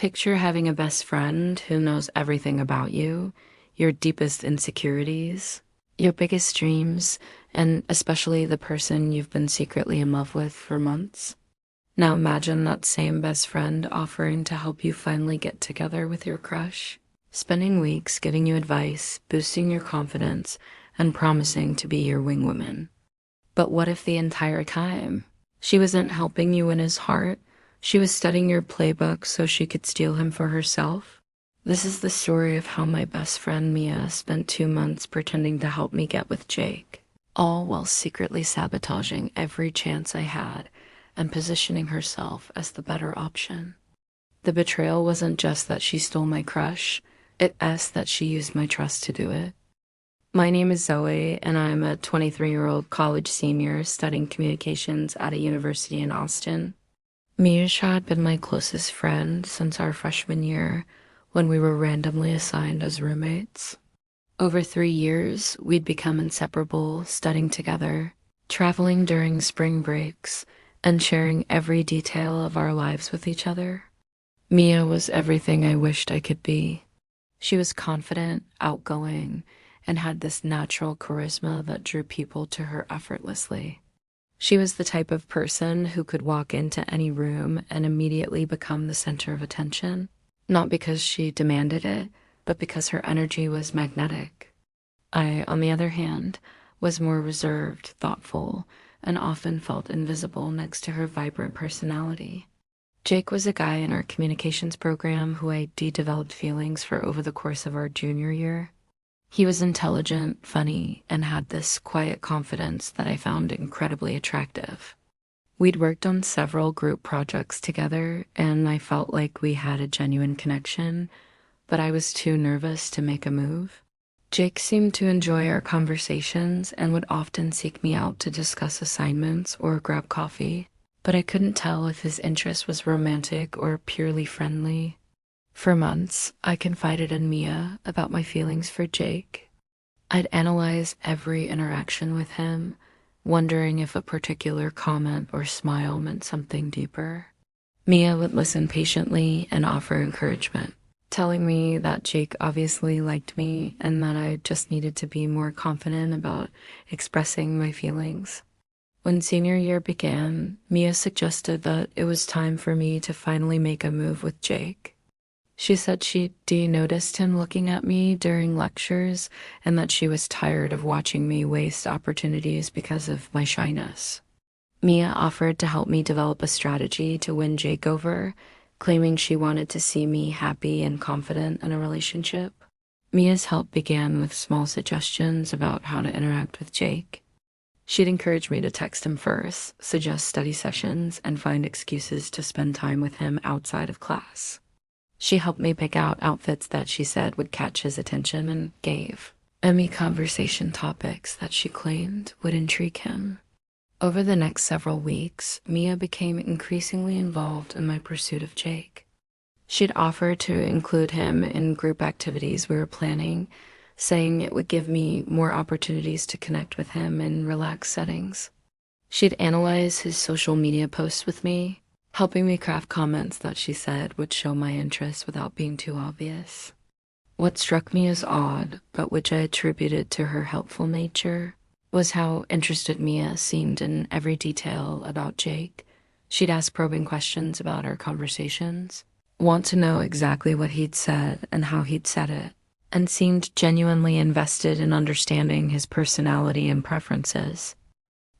Picture having a best friend who knows everything about you, your deepest insecurities, your biggest dreams, and especially the person you've been secretly in love with for months. Now imagine that same best friend offering to help you finally get together with your crush, spending weeks giving you advice, boosting your confidence, and promising to be your wingwoman. But what if the entire time she wasn't helping you win his heart? She was studying your playbook so she could steal him for herself? This is the story of how my best friend Mia spent 2 months pretending to help me get with Jake, all while secretly sabotaging every chance I had and positioning herself as the better option. The betrayal wasn't just that she stole my crush, it's that she used my trust to do it. My name is Zoe, and I'm a 23-year-old college senior studying communications at a university in Austin. Miyasha had been my closest friend since our freshman year when we were randomly assigned as roommates. Over 3 years, we'd become inseparable, studying together, traveling during spring breaks, and sharing every detail of our lives with each other. Mia was everything I wished I could be. She was confident, outgoing, and had this natural charisma that drew people to her effortlessly. She was the type of person who could walk into any room and immediately become the center of attention, not because she demanded it, but because her energy was magnetic. I, on the other hand, was more reserved, thoughtful, and often felt invisible next to her vibrant personality. Jake was a guy in our communications program who I developed feelings for over the course of our junior year. He was intelligent, funny, and had this quiet confidence that I found incredibly attractive. We'd worked on several group projects together, and I felt like we had a genuine connection, but I was too nervous to make a move. Jake seemed to enjoy our conversations and would often seek me out to discuss assignments or grab coffee, but I couldn't tell if his interest was romantic or purely friendly. For months, I confided in Mia about my feelings for Jake. I'd analyze every interaction with him, wondering if a particular comment or smile meant something deeper. Mia would listen patiently and offer encouragement, telling me that Jake obviously liked me and that I just needed to be more confident about expressing my feelings. When senior year began, Mia suggested that it was time for me to finally make a move with Jake. She said she'd noticed him looking at me during lectures and that she was tired of watching me waste opportunities because of my shyness. Mia offered to help me develop a strategy to win Jake over, claiming she wanted to see me happy and confident in a relationship. Mia's help began with small suggestions about how to interact with Jake. She'd encourage me to text him first, suggest study sessions, and find excuses to spend time with him outside of class. She helped me pick out outfits that she said would catch his attention and gave any conversation topics that she claimed would intrigue him. Over the next several weeks, Mia became increasingly involved in my pursuit of Jake. She'd offer to include him in group activities we were planning, saying it would give me more opportunities to connect with him in relaxed settings. She'd analyze his social media posts with me, helping me craft comments that she said would show my interest without being too obvious. What struck me as odd, but which I attributed to her helpful nature, was how interested Mia seemed in every detail about Jake. She'd ask probing questions about our conversations, want to know exactly what he'd said and how he'd said it, and seemed genuinely invested in understanding his personality and preferences.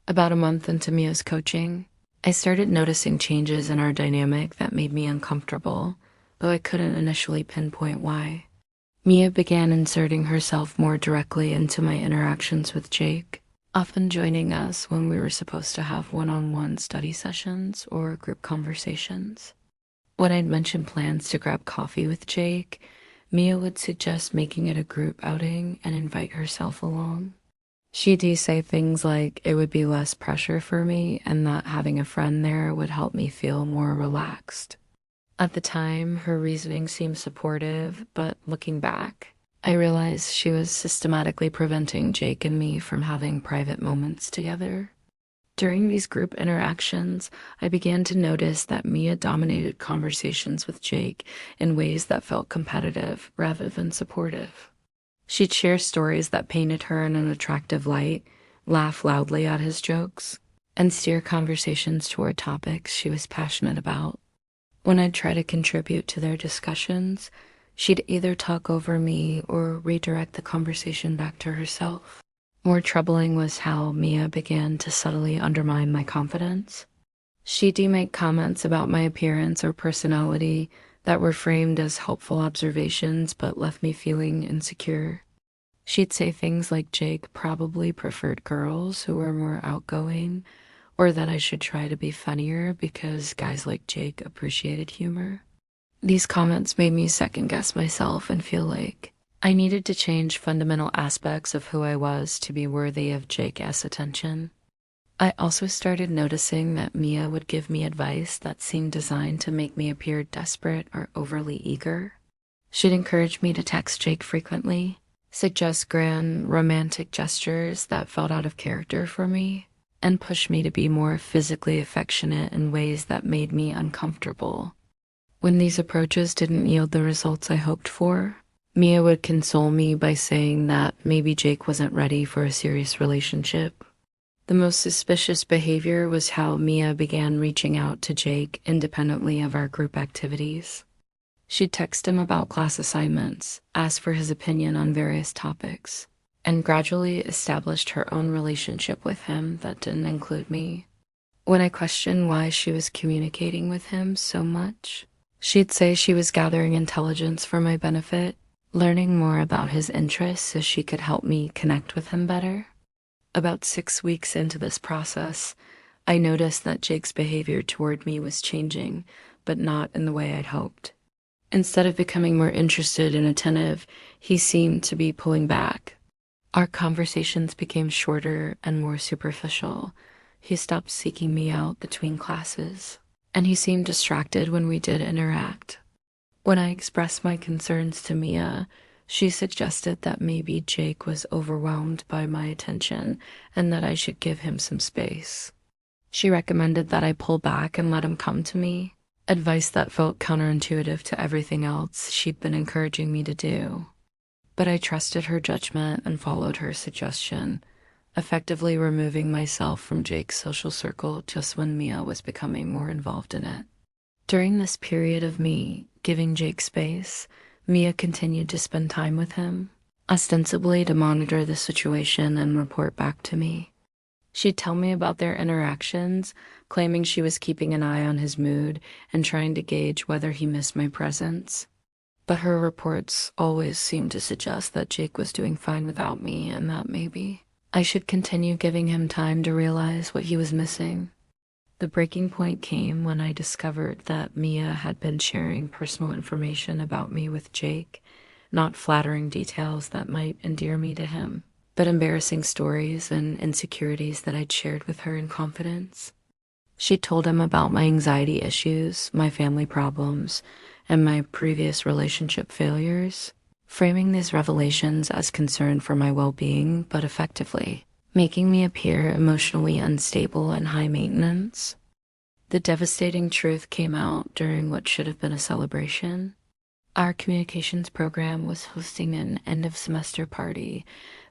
About a month into Mia's coaching, I started noticing changes in our dynamic that made me uncomfortable, though I couldn't initially pinpoint why. Mia began inserting herself more directly into my interactions with Jake, often joining us when we were supposed to have one-on-one study sessions or group conversations. When I'd mentioned plans to grab coffee with Jake, Mia would suggest making it a group outing and invite herself along. She'd say things like it would be less pressure for me and that having a friend there would help me feel more relaxed. At the time, her reasoning seemed supportive, but looking back, I realized she was systematically preventing Jake and me from having private moments together. During these group interactions, I began to notice that Mia dominated conversations with Jake in ways that felt competitive rather than supportive. She'd share stories that painted her in an attractive light, laugh loudly at his jokes, and steer conversations toward topics she was passionate about. When I'd try to contribute to their discussions, she'd either talk over me or redirect the conversation back to herself. More troubling was how Mia began to subtly undermine my confidence. She'd make comments about my appearance or personality that were framed as helpful observations but left me feeling insecure. She'd say things like Jake probably preferred girls who were more outgoing, or that I should try to be funnier because guys like Jake appreciated humor. These comments made me second guess myself and feel like I needed to change fundamental aspects of who I was to be worthy of Jake's attention. I also started noticing that Mia would give me advice that seemed designed to make me appear desperate or overly eager. She'd encourage me to text Jake frequently, suggest grand romantic gestures that felt out of character for me, and push me to be more physically affectionate in ways that made me uncomfortable. When these approaches didn't yield the results I hoped for, Mia would console me by saying that maybe Jake wasn't ready for a serious relationship. The most suspicious behavior was how Mia began reaching out to Jake independently of our group activities. She'd text him about class assignments, ask for his opinion on various topics, and gradually established her own relationship with him that didn't include me. When I questioned why she was communicating with him so much, she'd say she was gathering intelligence for my benefit, learning more about his interests so she could help me connect with him better. About 6 weeks into this process, I noticed that Jake's behavior toward me was changing, but not in the way I'd hoped. Instead of becoming more interested and attentive, he seemed to be pulling back. Our conversations became shorter and more superficial. He stopped seeking me out between classes, and he seemed distracted when we did interact. When I expressed my concerns to Mia, she suggested that maybe Jake was overwhelmed by my attention and that I should give him some space. She recommended that I pull back and let him come to me, advice that felt counterintuitive to everything else she'd been encouraging me to do. But I trusted her judgment and followed her suggestion, effectively removing myself from Jake's social circle just when Mia was becoming more involved in it. During this period of me giving Jake space, Mia continued to spend time with him, ostensibly to monitor the situation and report back to me. She'd tell me about their interactions, claiming she was keeping an eye on his mood and trying to gauge whether he missed my presence. But her reports always seemed to suggest that Jake was doing fine without me and that maybe I should continue giving him time to realize what he was missing. The breaking point came when I discovered that Mia had been sharing personal information about me with Jake, not flattering details that might endear me to him, but embarrassing stories and insecurities that I'd shared with her in confidence. She told him about my anxiety issues, my family problems, and my previous relationship failures, framing these revelations as concern for my well-being, but effectively making me appear emotionally unstable and high maintenance. The devastating truth came out during what should have been a celebration. Our communications program was hosting an end-of-semester party,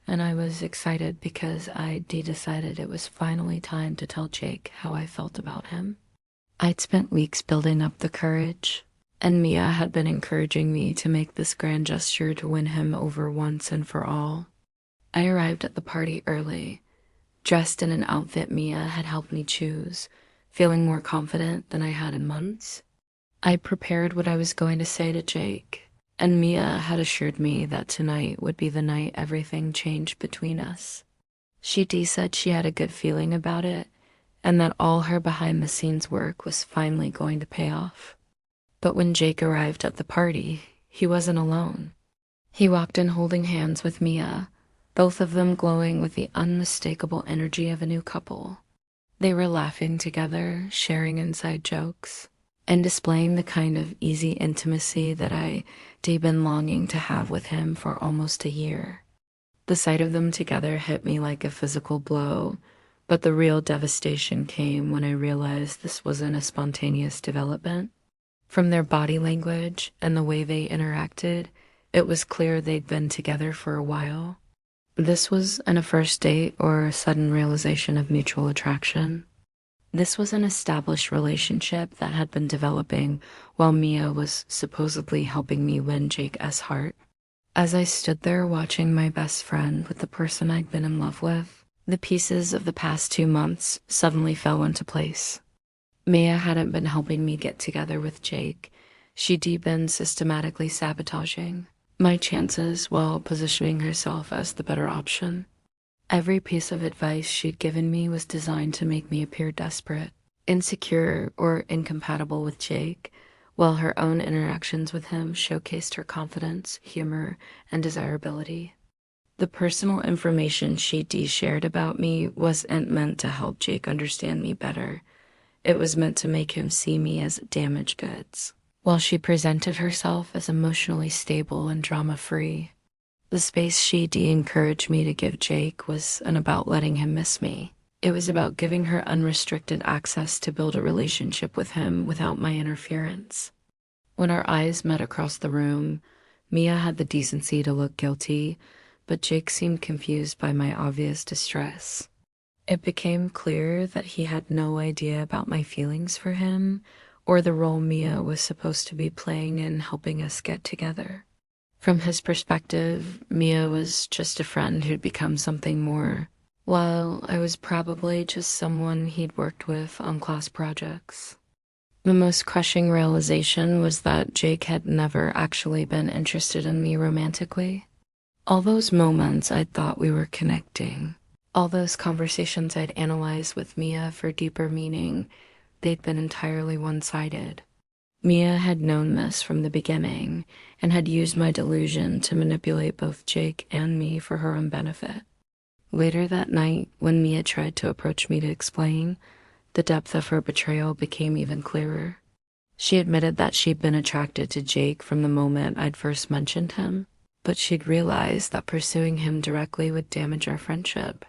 and I was excited because I'd decided it was finally time to tell Jake how I felt about him. I'd spent weeks building up the courage, and Mia had been encouraging me to make this grand gesture to win him over once and for all. I arrived at the party early, dressed in an outfit Mia had helped me choose, feeling more confident than I had in months. I prepared what I was going to say to Jake, and Mia had assured me that tonight would be the night everything changed between us. She said she had a good feeling about it, and that all her behind-the-scenes work was finally going to pay off. But when Jake arrived at the party, he wasn't alone. He walked in holding hands with Mia, both of them glowing with the unmistakable energy of a new couple. They were laughing together, sharing inside jokes, and displaying the kind of easy intimacy that I'd been longing to have with him for almost a year. The sight of them together hit me like a physical blow, But the real devastation came when I realized this wasn't a spontaneous development. From their body language and the way they interacted, it was clear they'd been together for a while. This wasn't a first date or a sudden realization of mutual attraction. This was an established relationship that had been developing while Mia was supposedly helping me win Jake S. heart. As I stood there watching my best friend with the person I'd been in love with, the pieces of the past 2 months suddenly fell into place. Mia hadn't been helping me get together with Jake. She'd been systematically sabotaging my chances while positioning herself as the better option. Every piece of advice she'd given me was designed to make me appear desperate, insecure, or incompatible with Jake, while her own interactions with him showcased her confidence, humor, and desirability. The personal information she'd shared about me wasn't meant to help Jake understand me better. It was meant to make him see me as damaged goods. While she presented herself as emotionally stable and drama-free, the space she'd encouraged me to give Jake wasn't about letting him miss me. It was about giving her unrestricted access to build a relationship with him without my interference. When our eyes met across the room, Mia had the decency to look guilty, but Jake seemed confused by my obvious distress. It became clear that he had no idea about my feelings for him or the role Mia was supposed to be playing in helping us get together. From his perspective, Mia was just a friend who'd become something more, while I was probably just someone he'd worked with on class projects. The most crushing realization was that Jake had never actually been interested in me romantically. All those moments I'd thought we were connecting, all those conversations I'd analyzed with Mia for deeper meaning, they'd been entirely one-sided. Mia had known this from the beginning and had used my delusion to manipulate both Jake and me for her own benefit. Later that night, when Mia tried to approach me to explain, the depth of her betrayal became even clearer. She admitted that she'd been attracted to Jake from the moment I'd first mentioned him, but she'd realized that pursuing him directly would damage our friendship.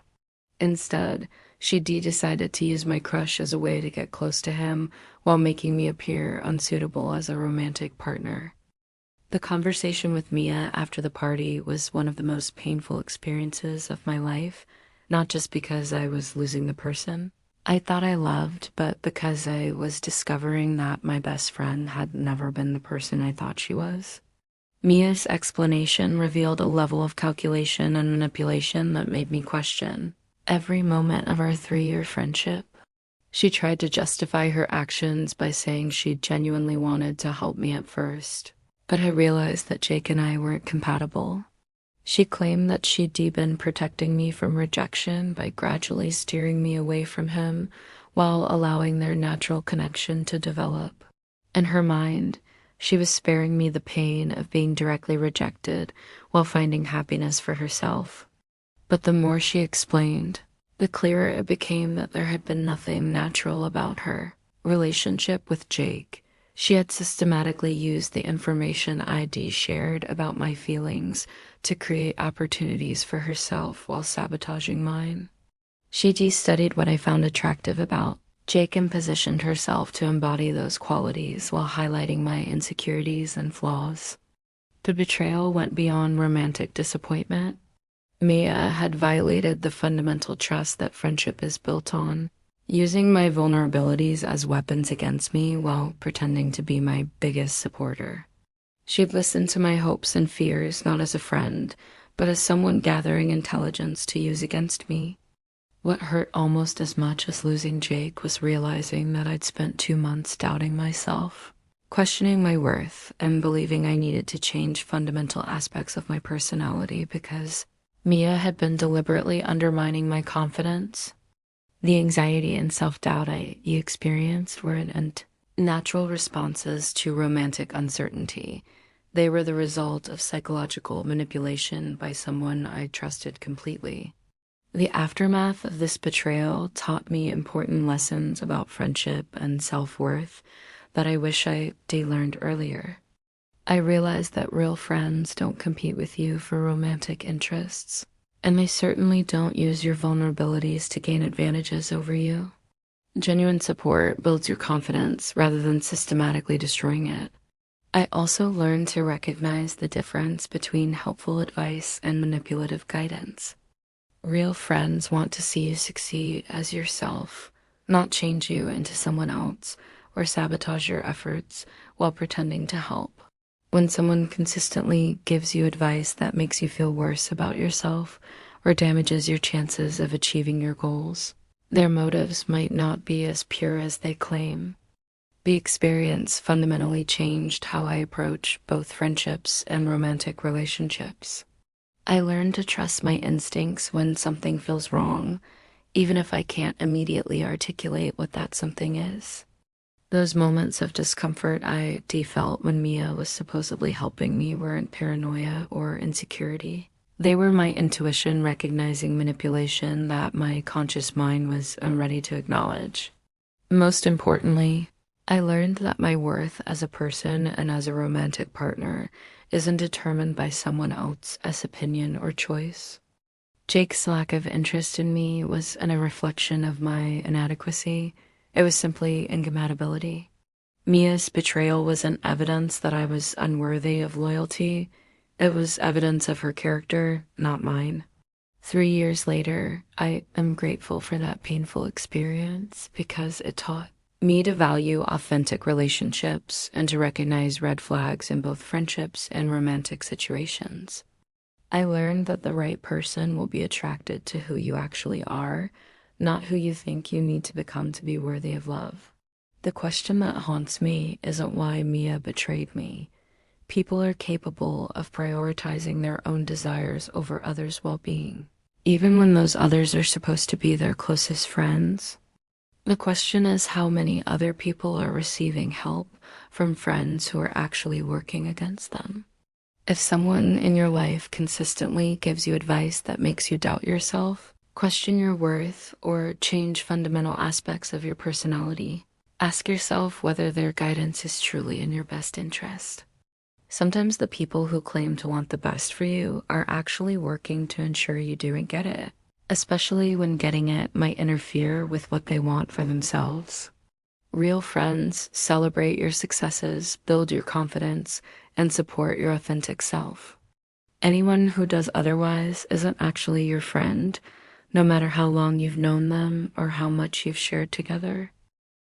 Instead, she decided to use my crush as a way to get close to him while making me appear unsuitable as a romantic partner. The conversation with Mia after the party was one of the most painful experiences of my life, not just because I was losing the person I thought I loved, but because I was discovering that my best friend had never been the person I thought she was. Mia's explanation revealed a level of calculation and manipulation that made me question every moment of our 3-year friendship. She tried to justify her actions by saying she genuinely wanted to help me at first, but I realized that Jake and I weren't compatible. She claimed that she'd been protecting me from rejection by gradually steering me away from him while allowing their natural connection to develop. In her mind, she was sparing me the pain of being directly rejected while finding happiness for herself. But the more she explained, the clearer it became that there had been nothing natural about her relationship with Jake. She had systematically used the information I'd shared about my feelings to create opportunities for herself while sabotaging mine. She studied what I found attractive about Jake and positioned herself to embody those qualities while highlighting my insecurities and flaws. The betrayal went beyond romantic disappointment. Mia had violated the fundamental trust that friendship is built on, using my vulnerabilities as weapons against me while pretending to be my biggest supporter. She'd listened to my hopes and fears not as a friend, but as someone gathering intelligence to use against me. What hurt almost as much as losing Jake was realizing that I'd spent 2 months doubting myself, questioning my worth, and believing I needed to change fundamental aspects of my personality because Mia had been deliberately undermining my confidence. The anxiety and self-doubt I experienced weren't natural responses to romantic uncertainty. They were the result of psychological manipulation by someone I trusted completely. The aftermath of this betrayal taught me important lessons about friendship and self-worth that I wish I learned earlier. I realized that real friends don't compete with you for romantic interests, and they certainly don't use your vulnerabilities to gain advantages over you. Genuine support builds your confidence rather than systematically destroying it. I also learned to recognize the difference between helpful advice and manipulative guidance. Real friends want to see you succeed as yourself, not change you into someone else or sabotage your efforts while pretending to help. When someone consistently gives you advice that makes you feel worse about yourself or damages your chances of achieving your goals, their motives might not be as pure as they claim. The experience fundamentally changed how I approach both friendships and romantic relationships. I learned to trust my instincts when something feels wrong, even if I can't immediately articulate what that something is. Those moments of discomfort I felt when Mia was supposedly helping me weren't paranoia or insecurity. They were my intuition recognizing manipulation that my conscious mind was unready to acknowledge. Most importantly, I learned that my worth as a person and as a romantic partner isn't determined by someone else's opinion or choice. Jake's lack of interest in me wasn't a reflection of my inadequacy. It was simply incompatibility. Mia's betrayal wasn't evidence that I was unworthy of loyalty. It was evidence of her character, not mine. 3 years later, I am grateful for that painful experience because it taught me to value authentic relationships and to recognize red flags in both friendships and romantic situations. I learned that the right person will be attracted to who you actually are, not who you think you need to become to be worthy of love. The question that haunts me isn't why Mia betrayed me. People are capable of prioritizing their own desires over others' well-being, even when those others are supposed to be their closest friends. The question is how many other people are receiving help from friends who are actually working against them. If someone in your life consistently gives you advice that makes you doubt yourself, question your worth, or change fundamental aspects of your personality, ask yourself whether their guidance is truly in your best interest. Sometimes the people who claim to want the best for you are actually working to ensure you don't get it, especially when getting it might interfere with what they want for themselves. Real friends celebrate your successes, build your confidence, and support your authentic self. Anyone who does otherwise isn't actually your friend, no matter how long you've known them or how much you've shared together.